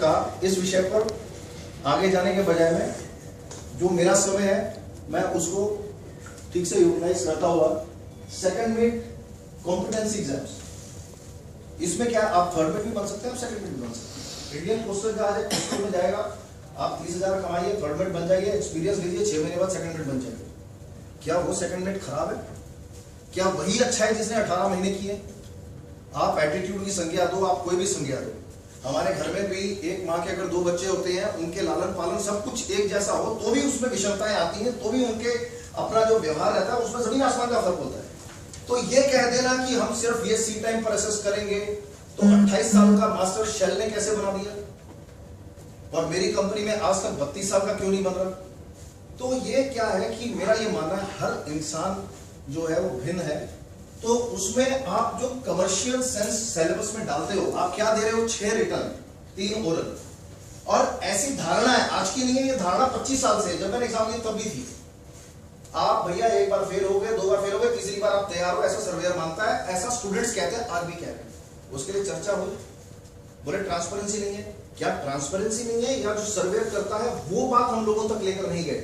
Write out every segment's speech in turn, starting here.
कहा इस विषय पर आगे जाने के बजाय में जो मेरा समय है मैं उसको ठीक से यूटिलाइज करता हुआ सेकंड मिड कॉम्पिटेंसी एग्जाम्स, इसमें क्या आप थर्ड मिड भी बन सकते हैं, आप सेकंड मिड भी बन सकते हैं। इंडियन पोस्टल का आज स्कूल में जाएगा, आप 30,000 कमाइए, थर्ड मिड बन जाइए, एक्सपीरियंस लीजिए, 6 महीने बाद सेकंड मिड बन जाइए। क्या वो सेकंड मिड खराब है? क्या वही अच्छा है जिसने 18 महीने किए? आप एटीट्यूड की संज्ञा दो, आप कोई भी संज्ञा दो। हमारे घर में भी एक माँ के अगर 2 बच्चे होते हैं, उनके लालन पालन सब कुछ एक जैसा हो तो भी उसमें विषमताएं आती हैं, तो भी उनके अपना जो व्यवहार रहता है उसमें जमीन आसमान का फर्क होता है। तो ये कह देना कि हम सिर्फ ये सी टाइम पर असेस करेंगे, तो 28 साल का मास्टर शेल ने कैसे बना दिया और मेरी कंपनी में आज तक 32 साल का क्यों नहीं बन रहा? तो ये क्या है कि मेरा ये मानना है हर इंसान जो है वो भिन्न है, तो उसमें आप जो कमर्शियल सेंस सिलेबस में डालते हो, आप क्या दे रहे हो? 6 रिटर्न 3 ओरल। और ऐसी धारणा है, आज की नहीं है ये धारणा, 25 साल से, जब मैंने एग्जाम दिया तब भी थी। आप भैया एक बार फेल हो गए, 2 बार फेल हो गए, तीसरी बार आप तैयार हो, ऐसा सर्वेयर मानता है, ऐसा स्टूडेंट्स कहते हैं, आज भी कह रहे हैं। उसके लिए चर्चा हुई, बोले ट्रांसपेरेंसी नहीं है। क्या ट्रांसपेरेंसी नहीं है या जो सर्वेयर करता है वो बात हम लोगों तक लेकर नहीं गए?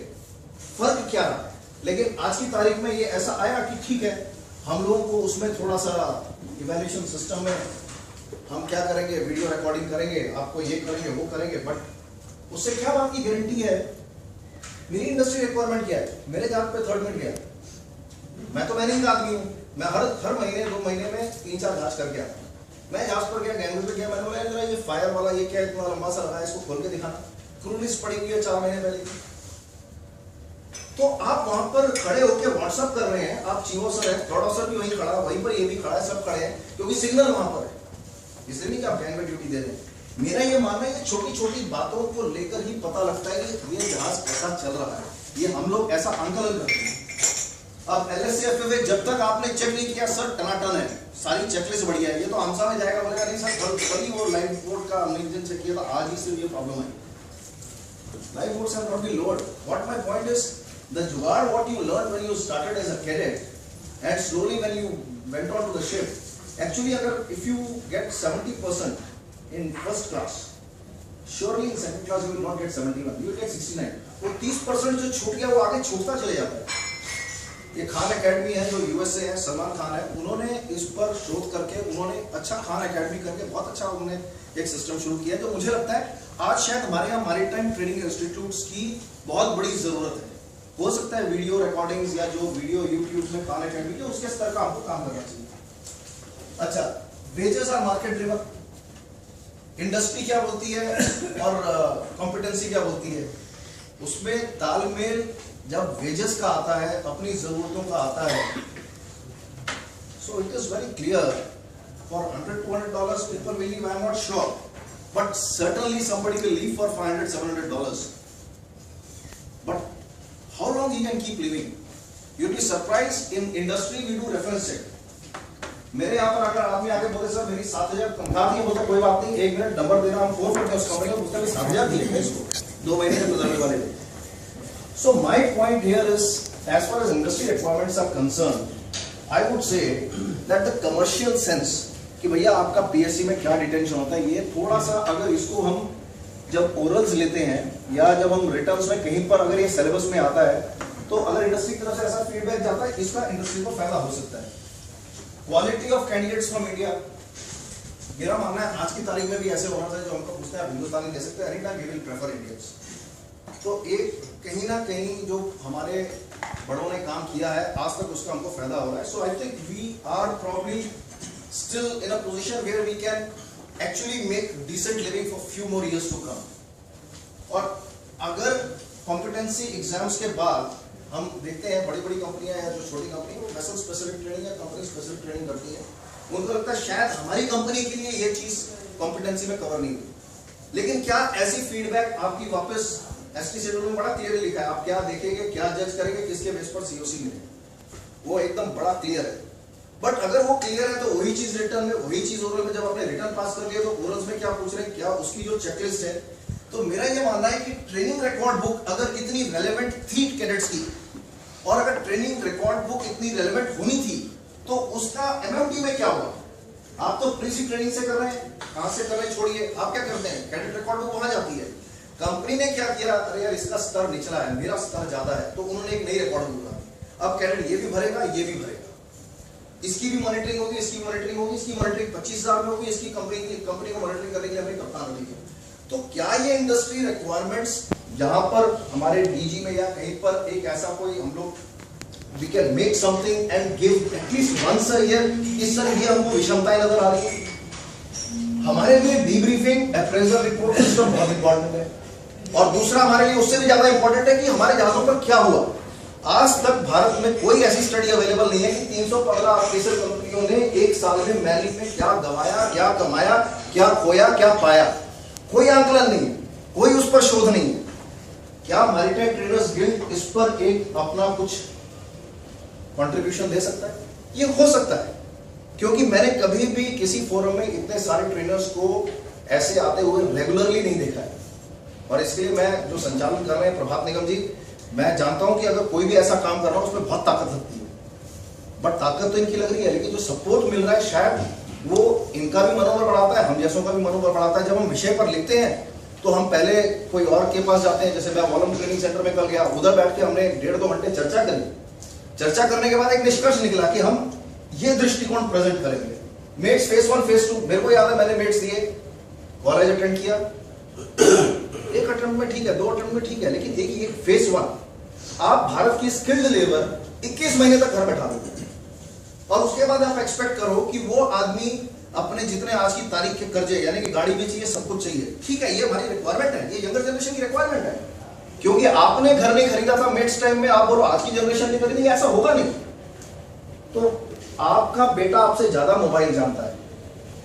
फर्क क्या रहा? लेकिन आज की तारीख में ये ऐसा आया कि ठीक है, हम लोगों को उसमें थोड़ा सा इवैल्यूएशन सिस्टम में हम क्या करेंगे, वीडियो रिकॉर्डिंग करेंगे, आपको ये करेंगे वो करेंगे, बट उससे क्या बात की गारंटी है? मेरी इंडस्ट्री रिक्वायरमेंट क्या है? मेरे जात पे थर्ड मिड गया, मैं तो मैनेजिंग आदमी हूँ, मैं हर महीने 2 महीने में 3-4 जांच करके आता हूँ। मैं जांच पर गया, गैंगवे पे गया, मैंने बोला ये फायर वाला ये क्या इतना लंबा सा लगा है, इसको खोल के दिखाना। क्रू लिस्ट पड़ी हुई है 4 महीने पहले की। तो आप वहां पर खड़े होकर व्हाट्सएप कर रहे हैं, आप चीफ ऑफिसर है, थर्ड ऑफिसर भी वहीं खड़ा है, वहीं पर ये भी खड़ा है, सब खड़े हैं, क्योंकि सिग्नल वहां पर है, इसलिए नहीं कि आप गैंग में ड्यूटी दे रहे हैं। मेरा ये मानना है कि छोटी छोटी बातों को लेकर ही पता लगता है कि ये जहाज कैसा चल रहा है, ये हम लोग ऐसा आंकलन करते हैं। अब LSCFA जब तक आपने चेक नहीं किया सर टनाटन है, सारी चेकलिस्ट बढ़िया है, ये तो आमसा में जाएगा, बोलेगा नहीं सर कल ही वो लाइफ बोर्ड का हमने इंजन चेक किया था, आज ही से ये प्रॉब्लम आई। Life boards have not been lowered. What my point is the jugaad what you learned when you started as a cadet and slowly when you went on to the ship, actually agar if you get 70% in first class, surely in second class you will not get 71, you will get 69. वो 30% जो छूट गया वो आगे छूटता चले जाता है। ये खान एकेडमी है जो US से है, सलमान खान है, उन्होंने इस पर शोध करके उन्होंने अच्छा खान एकेडमी करके बहुत अच्छा उन्होंने एक सिस्टम शुरू किया, जो मुझे लगता है आज शायद हमारे यहाँ मैरीटाइम ट्रेनिंग इंस्टीट्यूट्स की बहुत बड़ी जरूरत है। हो सकता है वीडियो रिकॉर्डिंग्स या जो वीडियो यूट्यूब में खान एकेडमी के उसके स्तर का आपको काम करना चाहिए। अच्छा, wages are market driven, industry क्या बोलती है और कॉम्पिटेंसी क्या बोलती है, उसमें तालमेल जब वेजेस का आता है, अपनी जरूरतों का आता है, so it is very clear for $100-200 people will leave, I am not sure, but certainly somebody will leave for $500-700, but how long he can keep living? You'll be surprised, in industry we do reference check. मेरे यहाँ पर अगर आदमी आके बोले sir मेरी 7,000 तनख्वाह थी, बोलता कोई बात नहीं, 1 मिनट नंबर देना, हम फोन करते हैं उस कंपनी को, उसका भी 7,000 थी इसको 2 महीने से गुजरने वाले थे। So my point here is, as far as industry requirements are concerned, I would say that the commercial sense कि भैया आपका PSC में क्या डिटेंशन होता है, ये थोड़ा सा अगर इसको हम जब ओरल्स लेते हैं या जब हम रिटर्न्स में कहीं पर अगर ये सिलेबस में आता है, तो अगर इंडस्ट्री की तरफ से ऐसा फीडबैक जाता है, इसका इंडस्ट्री को फायदा हो सकता है। Quality of candidates from India, मेरा मानना है आज की तारीख में भी ऐसे होना चाहिए, जो हमको पूछते हैं आप हिंदुस्तानी दे सकते हैं, any time we will prefer Indians. तो एक कहीं ना कहीं जो हमारे बड़ों ने काम किया है आज तक, उसका हमको फायदा हो रहा है। So I think we are probably still in a position where we can actually make decent living for few more years to come. और अगर competency exams के बाद हम देखते हैं बड़ी बड़ी कंपनियां या जो छोटी कंपनी वो वेसल स्पेसिफिक ट्रेनिंग या कंपनी स्पेसिफिक ट्रेनिंग करती है, उनको लगता है शायद हमारी कंपनी के लिए ये चीज कॉम्पिटेंसी में कवर नहीं हुई। लेकिन क्या ऐसी फीडबैक आपकी वापस ST शेड्यूल में बड़ा क्लियरली लिखा है, आप क्या देखेंगे, क्या जज करेंगे, किसके बेस पर COC मिले, वो एकदम बड़ा क्लियर है। बट अगर वो क्लियर है तो वही चीज रिटर्न में, वही चीज ओरल में, जब आपने रिटर्न पास कर लिया तो ओरल्स में क्या पूछ रहे हैं, क्या उसकी जो चेकलिस्ट है। तो मेरा ये मानना है कि ट्रेनिंग रिकॉर्ड बुक अगर इतनी रेलेवेंट थी कैडेट्स की, और अगर ट्रेनिंग रिकॉर्ड बुक इतनी रेलेवेंट होनी थी, तो उसका MMT में क्या हुआ? आप तो प्री ट्रेनिंग से कर रहे हैं, कहां से कर रहे हैं छोड़िए, आप क्या करते हैं, कैडेट रिकॉर्ड बुक वहां जाती है। कंपनी ने क्या किया, अरे यार इसका स्तर निचला है, मेरा स्तर ज्यादा है, तो उन्होंने एक नई रिकॉर्ड बुक बनाई। अब कैडेट ये भी भरेगा, ये भी भरेगा, इसकी भी मॉनिटरिंग होगी, इसकी मॉनिटरिंग होगी, इसकी मॉनिटरिंग 25,000 में होगी, इसकी कंपनी को मॉनिटरिंग करने के लिए हमें कप्तान होगी। तो क्या ये इंडस्ट्री रिक्वायरमेंट्स जहां पर हमारे डीजी में या कहीं पर एक ऐसा कोई हम लोग we can make something and give at least once a year, इस तरह ये हमको विषमताएं नजर आ रही है। हमारे लिए डीब्रीफिंग अप्रेजल रिपोर्ट सिस्टम बहुत इंपॉर्टेंट है, और दूसरा हमारे लिए उससे भी ज्यादा इंपॉर्टेंट है कि हमारे जहाजों पर क्या हुआ। आज तक भारत में कोई ऐसी स्टडी अवेलेबल नहीं है कि 315 ऑफिसर कंपनियों ने एक साल में मैरिट में क्या गवाया, क्या कमाया, क्या खोया, क्या पाया, कोई आंकलन नहीं है, कोई उस पर शोध नहीं है। क्या मैरिटाइम ट्रेडर्स गिल्ड इस पर एक अपना कुछ कंट्रीब्यूशन दे सकता है? ये हो सकता है, क्योंकि मैंने कभी भी किसी फोरम में इतने सारे ट्रेनर्स को ऐसे आते हुए रेगुलरली नहीं देखा है। और इसके लिए मैं जो संचालन कर रहे हैं प्रभात निगम जी, मैं जानता हूं कि अगर कोई भी ऐसा काम कर रहा है उसमें बहुत ताकत लगती है, बट ताकत तो इनकी लग रही है, लेकिन जो सपोर्ट मिल रहा है शायद वो इनका भी मनोबल बढ़ाता है, हम जैसों का भी मनोबल बढ़ाता है। जब हम विषय पर लिखते हैं तो हम पहले कोई और के पास जाते हैं, जैसे मैं वॉलम ट्रेनिंग सेंटर में कल गया, उधर बैठ के हमने 1.5-2 घंटे चर्चा करी। चर्चा करने के बाद एक निष्कर्ष निकला कि हम ये दृष्टिकोण प्रेजेंट करेंगे। मेट्स फेज 1 फेज 2 मेरे को याद है, मैंने मेट्स दिए, कॉलेज अटेंड किया, एक अटेम्प्ट में ठीक है, 2 अटेम्प्ट में ठीक है, लेकिन एक फेज 1 आप भारत की स्किल्ड लेबर 21 महीने तक घर बैठा देते हैं, और उसके बाद आप एक्सपेक्ट करो कि वो आदमी अपने जितने आज की तारीख के कर्जे, यानी कि गाड़ी भी चाहिए, सब कुछ चाहिए, ठीक है, ये हमारी रिक्वायरमेंट है, ये यंगर जनरेशन की रिक्वायरमेंट है, क्योंकि आपने घर नहीं खरीदा था मेट्स टाइम में, आप बोलो आज की जनरेशन नहीं खरीदेगी, ऐसा होगा नहीं। तो आपका बेटा आपसे ज्यादा मोबाइल जानता है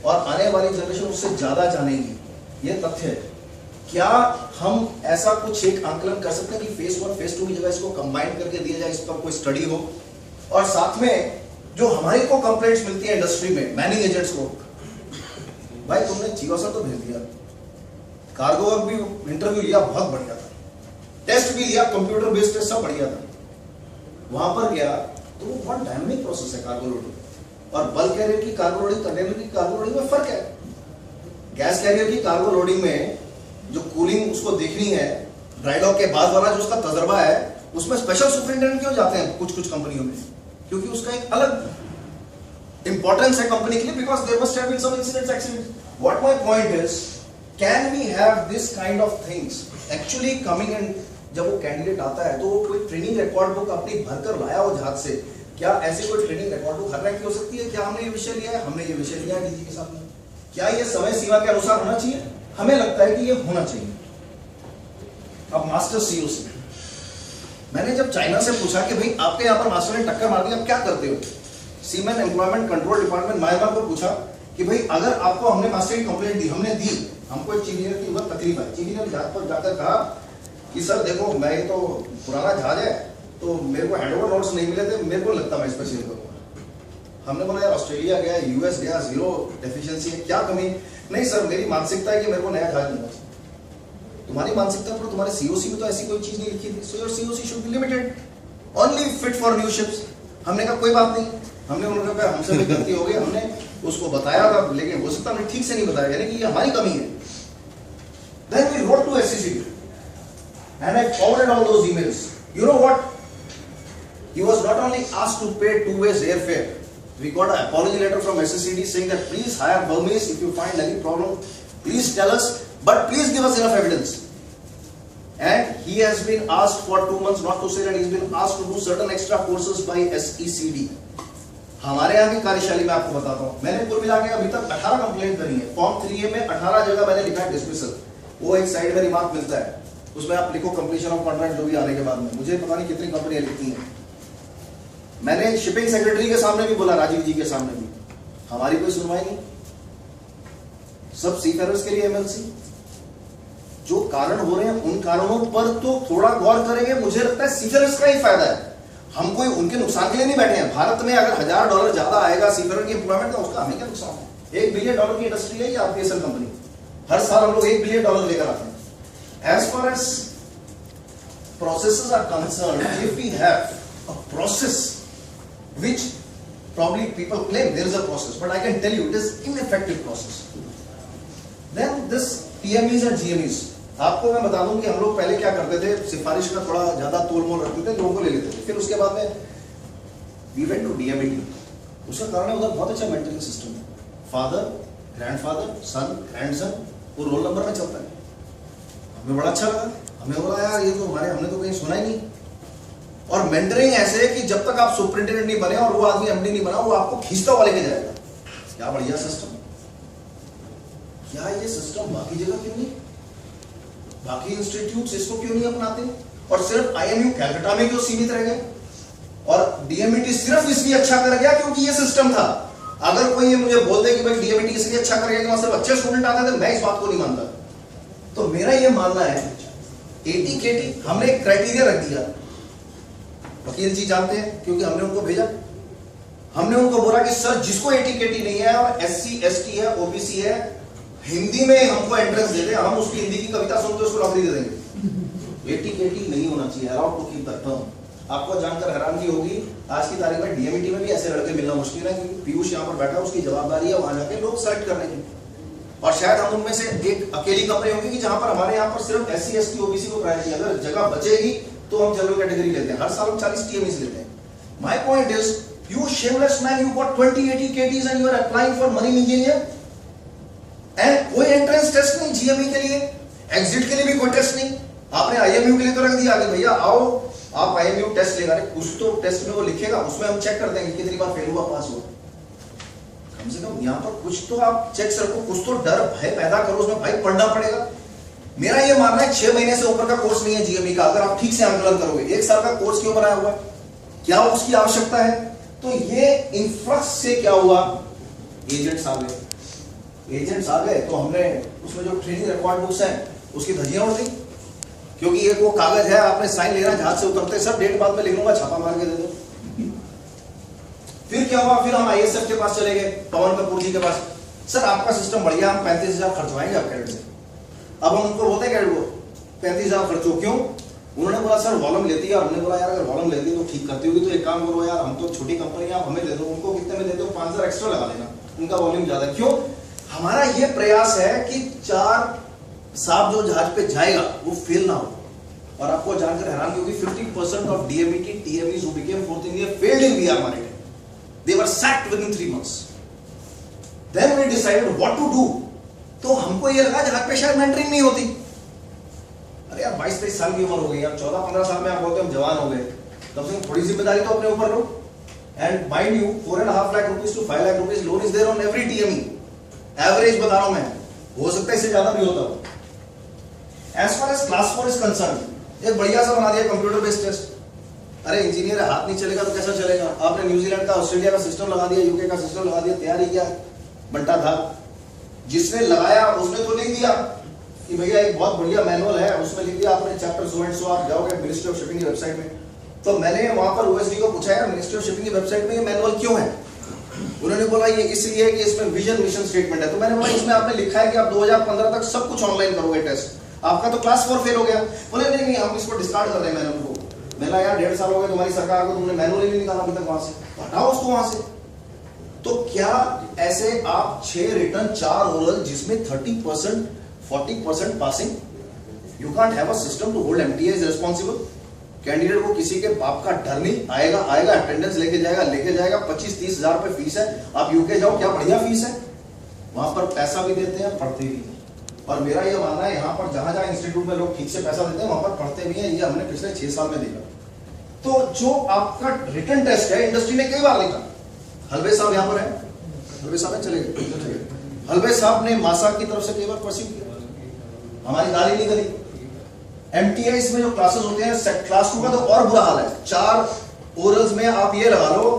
और आने वाली जनरेशन उससे ज्यादा जानेगी, ये तथ्य है। क्या हम ऐसा कुछ एक आंकलन कर सकते हैं कि फेज 1 फेज 2 की जगह इसको कंबाइन करके दिया जाए, इस पर कोई स्टडी हो, और साथ में जो हमारे को कंप्लेंट्स मिलती है इंडस्ट्री में मैनिंग एजेंट्स को, भाई तुमने जीवासा तो भेज दिया, कार्गो वर्क भी इंटरव्यू लिया, बहुत बढ़िया था, टेस्ट भी लिया, कंप्यूटर बेस्ड टेस्ट सब बढ़िया था, वहां पर गया तो वो बहुत डायनामिक प्रोसेस है कार्गो लोडिंग, और बल्क कैरियर की कार्गो लोडिंग, कंटेनर की कार्गो लोडिंग में फर्क है। गैस कैरियर की कार्गो लोडिंग में जो कूलिंग उसको देखनी है, ड्राई डॉक के बाद वाला जो उसका तजर्बा है, उसमें स्पेशल सुपरिटेंडेंट क्यों जाते हैं कुछ कंपनियों में? क्योंकि उसका एक अलग इंपॉर्टेंस है कंपनी के लिए, because there must have been some incidents, accidents. What my point is, can we have this kind of things actually coming in? जब वो कैंडिडेट आता है तो वो कोई ट्रेनिंग रिकॉर्ड बुक अपनी भरकर लाया हो जहाज से, क्या ऐसे कोई ट्रेनिंग रिकॉर्ड बुक हर रैंक की हो सकती है? क्या हमने ये विषय लिया है, हमने ये विषय लिया है डीजी के सामने, क्या ये समय सीमा के अनुसार होना चाहिए? हमें लगता है कि ये होना चाहिए। अब मास्टर सीओसी, मैंने जब चाइना से पूछा कि भाई आपके यहाँ पर मास्टर ने टक्कर मार दी, आप क्या करते हो? सीमेन एम्प्लॉयमेंट कंट्रोल डिपार्टमेंट म्यांमार को पूछा कि भाई अगर आपको हमने मास्टर की कंप्लेंट दी, हमने दी, हमको एक चीफ इंजीनियर की बहुत तकलीफ है, चीफ इंजीनियर जहाज पर जाकर कहा कि सर देखो मैं ये तो पुराना जहाज है, तो मेरे को हैंडओवर नोट्स नहीं मिले थे, मेरे को लगता मैं इस पर चेंज करूंगा। हमने बोला यार ऑस्ट्रेलिया गया, यूएस गया, जीरो डेफिशिएंसी है, क्या कमी? नहीं सर मेरी मानसिकता है कि मेरे को नया जहाज मिलना चाहिए। तुम्हारी मानसिकता पर तुम्हारे सीओसी में तो ऐसी कोई चीज नहीं लिखी थी, so your COC should be limited, only fit for new ships. हमने कहा कोई बात नहीं, हमने उन्होंने कहा हमसे भी गलती हो गई, हमने उसको बताया था, लेकिन हो सकता हमने ठीक से नहीं बताया, यानी कि ये हमारी कमी है। Then we wrote to SCCD and I forwarded all those emails. You know what? He was not only asked to pay 2 ways airfare. We got an apology letter from SCCD saying that please hire Burmese, if you find any problem, please tell us, but please give us enough evidence. And he has been asked for 2 months not to sail, and he's been asked to do certain extra courses by SECD. हमारे यहाँ की कार्यशाली में आपको बताता हूँ, मैंने कुल मिला के अभी तक 18 कंप्लेंट करी है। फॉर्म 3A में 18 जगह मैंने लिखा है डिसमिसल, वो एक साइड में रिमार्क मिलता है, उसमें आप लिखो कंप्लीशन ऑफ कॉन्ट्रैक्ट जो भी आने के बाद में। मुझे पता नहीं कितनी कंपनियां लिखती हैं। मैंने शिपिंग सेक्रेटरी के सामने भी बोला, राजीव जी के सामने भी, हमारी कोई सुनवाई नहीं। सब सीफेरर्स के लिए एमएलसी, जो कारण हो रहे हैं उन कारणों पर तो थोड़ा गौर करेंगे। मुझे लगता है सीफेरर्स का ही फायदा है, हम कोई उनके नुकसान के लिए नहीं बैठे हैं। भारत में अगर $1000 ज्यादा आएगा सीफेरर की एम्प्लॉयमेंट का, उसका हमें क्या नुकसान है? $1 बिलियन की इंडस्ट्री है ये आरपीएसएल कंपनी, हर साल हम लोग $1 बिलियन लेकर आते हैं। As far as processes are concerned, if we have a process which Probably people claim there is a process, but I can tell you it is ineffective process. Then this PMEs and GMEs, आपको मैं बता दूं कि हम लोग पहले क्या करते थे, सिफारिश का थोड़ा ज्यादा तोल मोल रखते थे, लोगों को ले लेते थे, फिर उसके बाद में we went to DMET. उसका कारण है उधर बहुत अच्छा मेंटरिंग सिस्टम है, फादर ग्रैंडफादर सन ग्रैंडसन वो रोल नंबर में चलता है। हमें बड़ा अच्छा लगा, हमें बोला यार ये तो हमने तो कहीं सुना ही नहीं। और मेंटरिंग ऐसे है कि जब तक आप सुपरिटेंडेंट नहीं बने और वो आदमी एमडी नहीं बना, वो आपको खींचता हुआ लेके जाएगा। क्या बढ़िया सिस्टम, क्या ये सिस्टम बाकी जगह क्यों नहीं, बाकी इंस्टीट्यूट्स इसको क्यों नहीं अपनाते, और सिर्फ IMU कैलकाटा में क्यों सीमित रह गए, और DMET सिर्फ इसलिए अच्छा कर गया क्योंकि ये सिस्टम था। अगर कोई ये मुझे बोल दे कि भाई DMET इसलिए अच्छा कर गया कि वहां सिर्फ अच्छे स्टूडेंट आते थे, मैं इस बात को नहीं मानता। तो मेरा ये मानना है ATKT हमने एक क्राइटेरिया रख दिया, वकील जी जानते हैं क्योंकि हमने उनको भेजा, हमने उनको बोला कि सर जिसको ATKT नहीं है और SC ST है OBC है, हिंदी में हमको एंट्रेंस दे दे, हम उसकी हिंदी की कविता सुनते उसको नौकरी दे देंगे। ATKT नहीं होना चाहिए, allowed to keep that term. आपको जानकर हैरानगी होगी आज की तारीख में DMET में भी ऐसे लड़के मिलना मुश्किल है, क्योंकि पीयूष यहाँ पर बैठा, उसकी जवाबदारी है वहां जाके लोग सेलेक्ट करने की, और शायद हम उनमें से एक अकेली कंपनी होगी कि जहां पर हमारे यहाँ पर सिर्फ SC ST OBC को प्रायोरिटी, अगर जगह बचेगी तो हम जनरल कैटेगरी लेते हैं। हर साल हम 40 TMEs लेते हैं। My point is, you shameless man, you got 20 ATKTs and you are applying for marine engineer, and कोई एंट्रेंस टेस्ट नहीं GME के लिए, एग्जिट के लिए भी कोई टेस्ट नहीं, आपने IMU के लिए तो रख दिया कि भैया आओ आप IMU टेस्ट लेगा, कुछ तो टेस्ट में वो लिखेगा, उसमें हम चेक कर देंगे कितनी बार फेल हुआ पास हुआ। कम से कम यहाँ पर कुछ तो आप चेक रखो, कुछ तो डर भय पैदा करो उसमें, भाई पढ़ना पड़ेगा। मेरा ये मानना है 6 महीने से ऊपर का कोर्स नहीं है GME का, अगर आप ठीक से आंकलन करोगे। 1 साल का कोर्स क्यों बनाया हुआ है, क्या उसकी आवश्यकता है? तो ये इन्फ्लक्स से क्या हुआ, एजेंट्स आ गए तो हमने उसमें जो ट्रेनिंग रिकॉर्ड बुक्स हैं उसकी धज्जियां उड़ गई, क्योंकि एक वो कागज है आपने साइन लेना, जहाज से उतरते सब डेट बाद में लिख लूंगा, छापा मार के दे दो। फिर क्या हुआ, फिर हम ISF के पास चले गए, पवन कपूर जी के पास, सर आपका सिस्टम बढ़िया, हम 35,000 खर्चवाएंगे आप कैडेट से। अब हम उनको बोलते हैं कैडेट को 35,000 खर्चो, क्यों? उन्होंने बोला सर वॉल्यूम लेती है, हमने बोला यार अगर वॉल्यूम लेती है तो ठीक करती होगी तो एक काम करो यार, हम तो छोटी कंपनी है, आप हमें दे दो, उनको कितने में देते हो 5,000 एक्स्ट्रा लगा देना, उनका वॉल्यूम ज्यादा। क्यों? हमारा ये प्रयास है कि 4 साहब जो जहाज पे जाएगा वो फेल ना हो। और आपको जानकर हैरान होगी 50% of DMET TMEs who became fourth in year failed in VR Maritime. They were sacked within 3 months. Then we decided what to do. तो हमको ये लगा जहाज पे शायद मेंटरिंग नहीं होती। अरे यार 22-23 साल की उम्र हो गई यार, 14-15 साल में आप बोलते हो हम जवान हो गए, कम से कम थोड़ी जिम्मेदारी तो अपने ऊपर लो। And mind you 4.5 lakh rupees to 5 lakh rupees loan is there on every TME, average बता रहा हूं मैं, हो सकता है इससे ज्यादा भी होता हो। As far as class 4 is concern, एक बढ़िया सा बना दिया कंप्यूटर बेस्ड टेस्ट। अरे इंजीनियर हाथ नहीं चलेगा तो कैसा चलेगा, आपने न्यूजीलैंड का ऑस्ट्रेलिया का सिस्टम लगा दिया, यूके का सिस्टम लगा दिया, तैयारी किया बंटा था। जिसने लगाया उसने तो लिख दिया कि भैया एक बहुत बढ़िया मैनुअल है, उसमें लिख दिया आपने चैप्टर सो एंड सो, आप जाओगे मिनिस्ट्री ऑफ शिपिंग की वेबसाइट में। तो मैंने वहां पर OSD को पूछा यार मिनिस्ट्री ऑफ शिपिंग की वेबसाइट में ये मैनुअल क्यों है? उन्होंने बोला ये इसलिए कि इसमें विजन मिशन स्टेटमेंट है। तो मैंने बोला इसमें आपने लिखा है कि आप 2015 तक सब कुछ ऑनलाइन करोगे टेस्ट, आपका तो क्लास 4 फेल हो गया। बोले नहीं हम इसको डिस्कार्ड कर रहे हैं मैनुअल को। मैंने यार 1.5 साल हो गए तुम्हारी सरकार को, तुमने मैनुअल ही नहीं निकाला अभी तक वहां से, हटाओ उसको वहां से। तो क्या ऐसे आप 6 रिटर्न 4 ओरल जिसमें 30% 40% passing, you can't have a system to hold MTA is responsible. Candidate को किसी के बाप का डर नहीं, आएगा अटेंडेंस लेके जाएगा 25-30 हजार रुपए फीस है। आप यूके जाओ क्या बढ़िया फीस है, वहां पर पैसा भी देते हैं पढ़ते भी हैं। और मेरा यह मानना है यहाँ पर जहां जहां इंस्टीट्यूट में लोग ठीक से पैसा देते हैं वहां पर पढ़ते भी हैं, ये हमने पिछले 6 साल में देखा। तो जो आपका रिटर्न टेस्ट है इंडस्ट्री ने कई बार लिखा, हलवे साहब यहाँ पर है, हलवे साहब चले गए, हलवे साहब ने मासा की तरफ से कई बार परस्यू किया, हमारी गाली नहीं करी। MTA इसमें जो क्लासेस होते हैं क्लास 2 का तो और बुरा हाल है, 4 ओरल्स में आप ये लगा लो,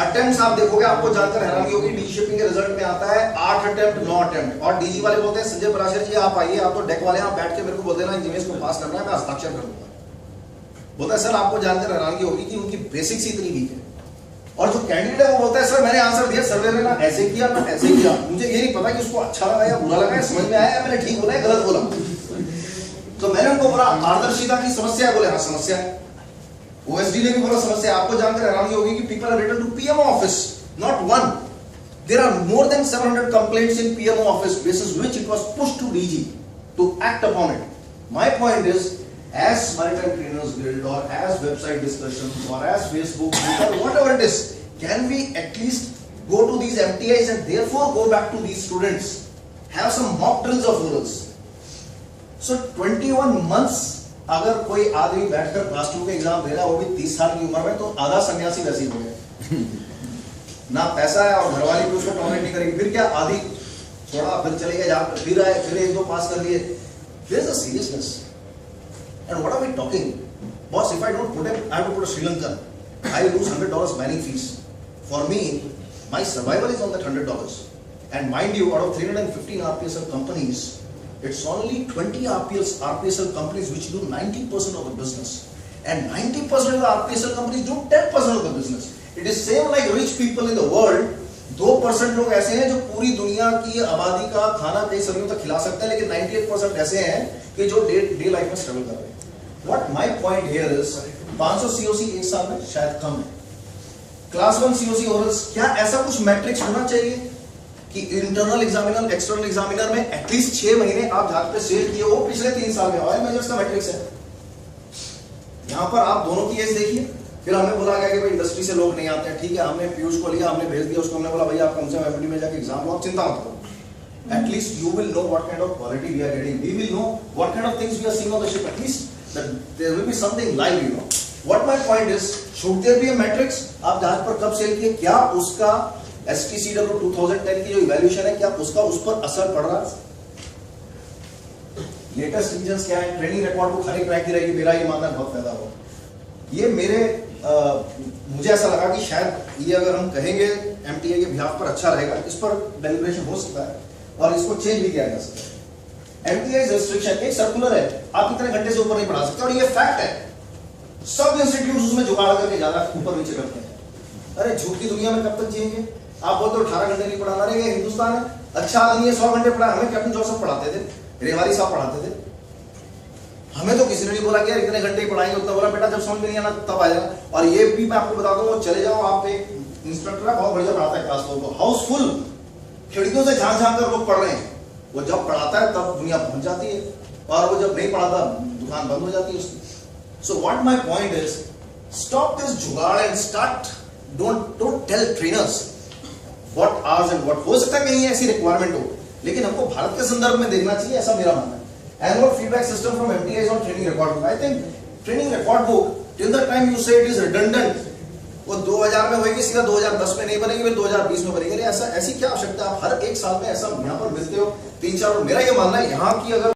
अटेम्प्ट्स आप देखोगे आपको जानकर हैरानी होगी। DG शिपिंग के रिजल्ट में आता है 8 अटेम्प्ट 9 अटेम्प्ट, और DG वाले बोलते हैं संजय पराशर जी आप आइए, आप तो डेक वाले यहाँ बैठ के मेरे को बोलते ना इंजीनियर्स को पास करना है, मैं हस्ताक्षर कर दूंगा। बोलता है सर आपको जानकर हैरानी होगी कि उनकी बेसिक्स ही इतनी वीक है। और जो कैंडिडेट है वो बोलता है सर मैंने आंसर दिया, सर्वे में ना ऐसे किया ना ऐसे किया, मुझे ये नहीं पता कि उसको अच्छा लगा या बुरा लगा, समझ में आया मैंने ठीक बोला है गलत बोला। तो मैंने उनको बोला पारदर्शिता की समस्या है, बोले हाँ समस्या है। ओएसडी ने भी बोला समस्या, आपको जानकर हैरानी होगी कि people are written to PMO office, not one, there are more than 700 complaints in PMO office, basis which it was pushed to DG to act upon it. My point is, as Maritime Trainers Guild or as website discussions or as Facebook, Twitter, whatever it is, can we at least go to these MTIs and therefore go back to these students, have some mock drills of orals. So 21 months अगर कोई आदमी बैठकर class 2 के exam दे रहा है, वो भी 30 साल की उम्र में, तो आधा सन्यासी वैसे ही हो गया. ना पैसा है और घरवाली भी उसको टॉलरेट नहीं करेगी, फिर क्या आधी थोड़ा फिर चले गए जहाँ फिर आए, फिर 1-2 पास कर लिए. There is a seriousness. And what are we talking? Boss, if I don't put him, I have to put a Sri Lankan. I lose $100 banning fees. For me, my survival is on that $100. And mind you, out of 315 RPSL companies, it's only 20 RPSL companies which do 90% of the business. And 90% of the RPSL companies do 10% of the business. It is same like rich people in the world. 2% लोग ऐसे हैं जो पूरी दुनिया की आबादी का खाना कई सदियों तक खिला सकते हैं, लेकिन 98% ऐसे हैं कि जो डे लाइफ में स्ट्रगल कर रहे हैं. What my point here is, 500 COC एक साल में शायद कम है. क्लास 1 COC ओरल्स, क्या ऐसा कुछ मैट्रिक्स होना चाहिए कि इंटरनल एग्जामिनर, एक्सटर्नल एग्जामिनर में एटलीस्ट 6 महीने आप जहां पे सेल किए हो पिछले 3 साल में, ऑयल मेजर्स का मैट्रिक्स है. यहां पर आप दोनों की एज देखिए. फिर हमें बोला गया कि भाई इंडस्ट्री से लोग नहीं आते हैं. ठीक है, हमने पीयूष को लिया, हमने भेज दिया उसको, हमने बोला भाई आप कम से कम एमडी में जाके एग्जाम लो, आप चिंता मत करो. At least you will know what kind of quality we are getting. We will know what kind of things we are seeing on the ship. At least that there will be something live, you know. What my point is, should there be a matrix? आप जहाज पर कब cell किए, क्या उसका STCW 2010 की जो evaluation है, क्या उसका उस पर असर पड़ रहा है? लेटेस्ट रीजन्स क्या है, ट्रेनिंग रिकॉर्ड को खाली ट्रैक की रहेगी, मेरा ये मानना बहुत फायदा होगा. ये मेरे मुझे ऐसा लगा कि शायद ये अगर हम कहेंगे MTA के बिहाफ पर अच्छा रहेगा, इस पर डेलिब्रेशन हो सकता है और इसको चेंज भी किया जा सकता है. MTI's रिस्ट्रिक्शन एक सर्कुलर है, आप इतने घंटे से ऊपर नहीं पढ़ा सकते, और ये फैक्ट है. सब इंस्टीट्यूट्स उसमें जुगाड़ करके ज्यादा ऊपर नीचे करते हैं. अरे झूठ की दुनिया में कब तक जिएंगे? आप बोलते हो 18 घंटे नहीं पढ़ाना, रहे हिंदुस्तान है, अच्छा आदमी है 100 घंटे पढ़ा. हमें कैप्टन जोसेफ पढ़ाते थे, रेवारी साहब पढ़ाते थे, हमें तो किसी ने नहीं बोला कि यार इतने घंटे ही पढ़ाएंगे. उतना बोला बेटा जब समझ में नहीं आना तब आ जाना. और ये भी मैं आपको बता दूं, वो चले जाओ, आप एक इंस्ट्रक्टर है बहुत बढ़िया पढ़ाता है क्लास 4 को, हाउसफुल, खिड़कियों से झांक झांक कर लोग पढ़ रहे हैं. वो जब पढ़ाता है तब दुनिया पहुंच जाती है, और वो जब नहीं पढ़ाता दुकान बंद हो जाती है उसकी. So what my point is, stop this jugaad and start, don't tell trainers what hours and what. हो सकता है कहीं ऐसी रिक्वायरमेंट हो, लेकिन हमको भारत के संदर्भ में देखना चाहिए, ऐसा मेरा मानना है. Annual feedback system from MTI is on training record book. I think training record book till the time you say it is redundant, वो 2000 में होगी, सीधा 2010 में नहीं बनेगी, फिर 2020 में बनेगी. ऐसा ऐसी क्या आवश्यकता? आप हर एक साल में ऐसा यहाँ पर मिलते हो 3-4. और मेरा ये मानना है यहाँ की अगर